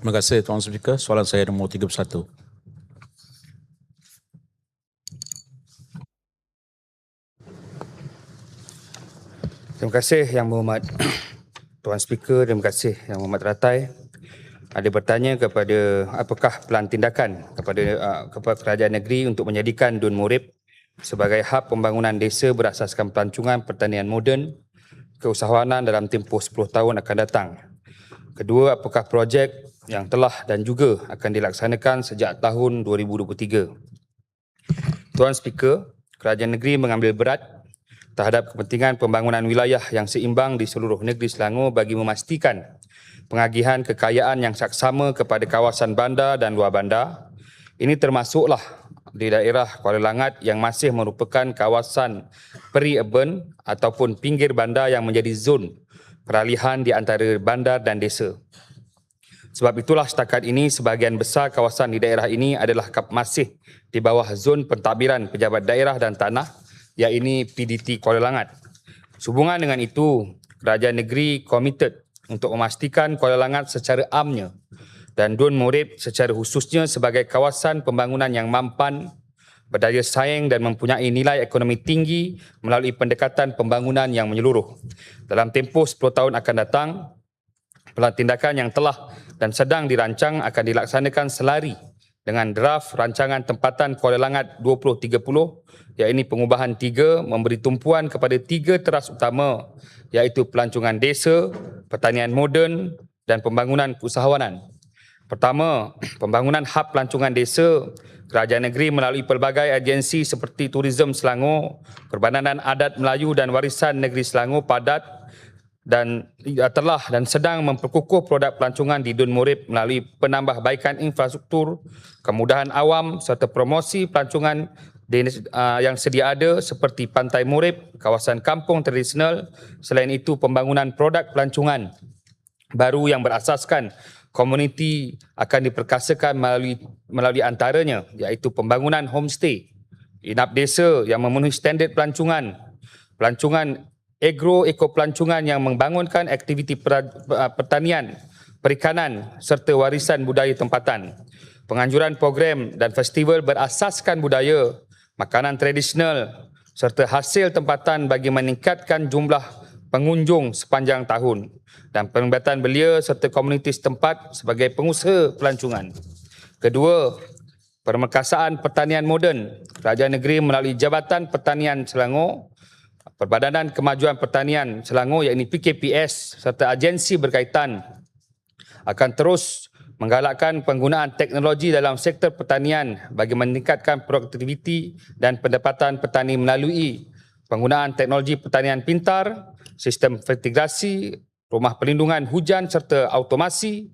Terima kasih Tuan Speaker. Soalan saya nombor 31. Terima kasih Yang Berhormat Tuan Speaker, terima kasih Yang Berhormat Ratai. Ada bertanya kepada apakah pelan tindakan kepada kerajaan negeri untuk menjadikan Dun Murid sebagai hub pembangunan desa berasaskan pelancongan pertanian moden keusahawanan dalam tempoh 10 tahun akan datang. Kedua, apakah projek yang telah dan juga akan dilaksanakan sejak tahun 2023. Tuan Speaker, kerajaan negeri mengambil berat terhadap kepentingan pembangunan wilayah yang seimbang di seluruh negeri Selangor bagi memastikan pengagihan kekayaan yang saksama kepada kawasan bandar dan luar bandar. Ini termasuklah di daerah Kuala Langat yang masih merupakan kawasan peri-urban ataupun pinggir bandar yang menjadi zon peralihan di antara bandar dan desa. Sebab itulah setakat ini sebahagian besar kawasan di daerah ini adalah masih di bawah zon pentadbiran pejabat daerah dan tanah, iaitu PDT Kuala Langat. Sehubungan dengan itu, kerajaan negeri komited untuk memastikan Kuala Langat secara amnya dan Dun Murid secara khususnya sebagai kawasan pembangunan yang mampan, berdaya saing dan mempunyai nilai ekonomi tinggi melalui pendekatan pembangunan yang menyeluruh. Dalam tempoh 10 tahun akan datang, pelan tindakan yang telah dan sedang dirancang akan dilaksanakan selari dengan draft rancangan tempatan Kuala Langat 2030, iaitu pengubahan 3 memberi tumpuan kepada 3 teras utama, iaitu pelancongan desa, pertanian moden dan pembangunan keusahawanan. Pertama, pembangunan hub pelancongan desa. Kerajaan negeri melalui pelbagai agensi seperti Tourism Selangor, Perbadanan Adat Melayu dan Warisan Negeri Selangor padat dan telah dan sedang memperkukuh produk pelancongan di Dun Murid melalui penambahbaikan infrastruktur, kemudahan awam serta promosi pelancongan yang sedia ada seperti Pantai Murid, kawasan kampung tradisional. Selain itu, pembangunan produk pelancongan baru yang berasaskan komuniti akan diperkasakan melalui antaranya, iaitu pembangunan homestay, inap desa yang memenuhi standard pelancongan, pelancongan eko-pelancongan yang membangunkan aktiviti pertanian, perikanan serta warisan budaya tempatan, penganjuran program dan festival berasaskan budaya, makanan tradisional serta hasil tempatan bagi meningkatkan jumlah pengunjung sepanjang tahun dan penglibatan belia serta komuniti setempat sebagai pengusaha pelancongan. Kedua, permekasaan pertanian moden. Kerajaan negeri melalui Jabatan Pertanian Selangor, Perbadanan Kemajuan Pertanian Selangor iaitu PKPS serta agensi berkaitan akan terus menggalakkan penggunaan teknologi dalam sektor pertanian bagi meningkatkan produktiviti dan pendapatan petani melalui penggunaan teknologi pertanian pintar, sistem fertigasi, rumah perlindungan hujan serta automasi,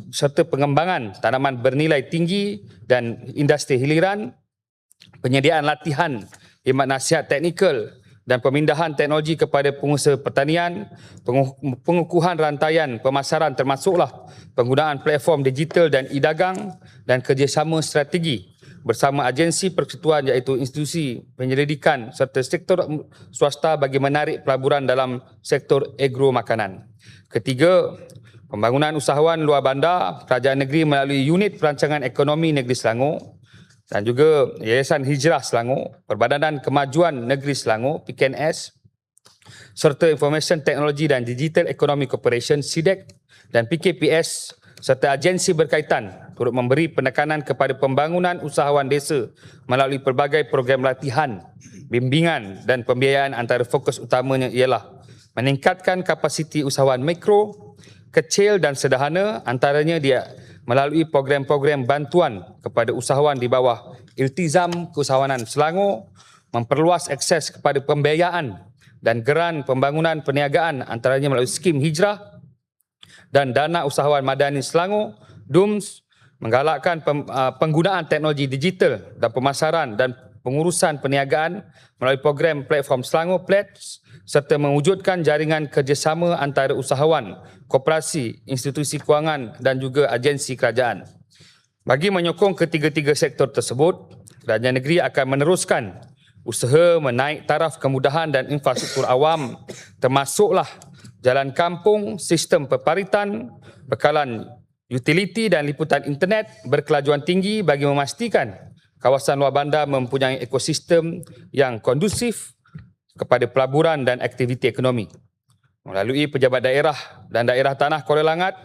serta pengembangan tanaman bernilai tinggi dan industri hiliran, penyediaan latihan, khidmat nasihat teknikal dan pemindahan teknologi kepada pengusaha pertanian, pengukuhan rantaian pemasaran termasuklah penggunaan platform digital dan e-dagang dan kerjasama strategi bersama agensi persekutuan iaitu institusi penyelidikan serta sektor swasta bagi menarik pelaburan dalam sektor agro makanan. Ketiga, pembangunan usahawan luar bandar. Kerajaan negeri melalui Unit Perancangan Ekonomi Negeri Selangor dan juga Yayasan Hijrah Selangor, Perbadanan Kemajuan Negeri Selangor (PKNS) serta Information Technology dan Digital Economy Corporation (SIDEC) dan PKPS serta agensi berkaitan turut memberi penekanan kepada pembangunan usahawan desa melalui pelbagai program latihan, bimbingan dan pembiayaan. Antara fokus utamanya ialah meningkatkan kapasiti usahawan mikro, kecil dan sederhana, antaranya dia melalui program-program bantuan kepada usahawan di bawah Iltizam Keusahawanan Selangor, memperluas akses kepada pembiayaan dan geran pembangunan perniagaan antaranya melalui skim Hijrah dan Dana Usahawan Madani Selangor, DUMS, menggalakkan penggunaan teknologi digital dan pemasaran dan pengurusan perniagaan melalui program platform Selangor Plats serta mewujudkan jaringan kerjasama antara usahawan, koperasi, institusi kewangan dan juga agensi kerajaan. Bagi menyokong ketiga-tiga sektor tersebut, kerajaan negeri akan meneruskan usaha menaik taraf kemudahan dan infrastruktur awam termasuklah jalan kampung, sistem peparitan, bekalan utiliti dan liputan internet berkelajuan tinggi bagi memastikan kawasan luar bandar mempunyai ekosistem yang kondusif kepada pelaburan dan aktiviti ekonomi. Melalui pejabat daerah dan daerah tanah Kuala Langat,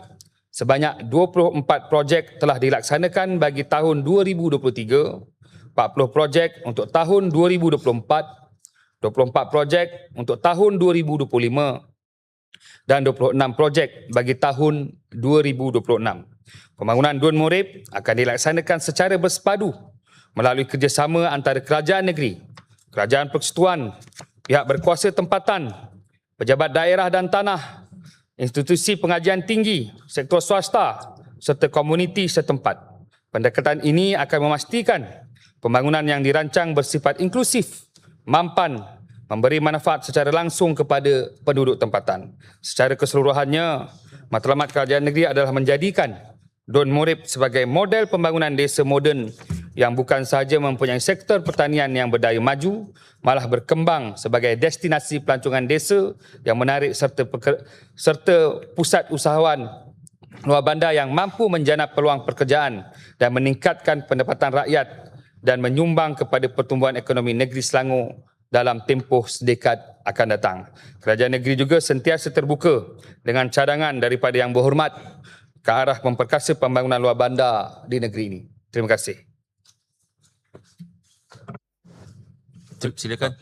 sebanyak 24 projek telah dilaksanakan bagi tahun 2023, 40 projek untuk tahun 2024, 24 projek untuk tahun 2025 dan 26 projek bagi tahun 2026. Pembangunan Dun Murid akan dilaksanakan secara bersepadu melalui kerjasama antara kerajaan negeri, kerajaan persekutuan, pihak berkuasa tempatan, pejabat daerah dan tanah, institusi pengajian tinggi, sektor swasta serta komuniti setempat. Pendekatan ini akan memastikan pembangunan yang dirancang bersifat inklusif, mampan, memberi manfaat secara langsung kepada penduduk tempatan. Secara keseluruhannya, matlamat kerajaan negeri adalah menjadikan Dun Murid sebagai model pembangunan desa moden yang bukan sahaja mempunyai sektor pertanian yang berdaya maju, malah berkembang sebagai destinasi pelancongan desa yang menarik serta pusat usahawan luar bandar yang mampu menjanap peluang pekerjaan dan meningkatkan pendapatan rakyat dan menyumbang kepada pertumbuhan ekonomi negeri Selangor dalam tempoh sedekad akan datang. Kerajaan negeri juga sentiasa terbuka dengan cadangan daripada Yang Berhormat ke arah memperkasa pembangunan luar bandar di negeri ini. Terima kasih. Silakan.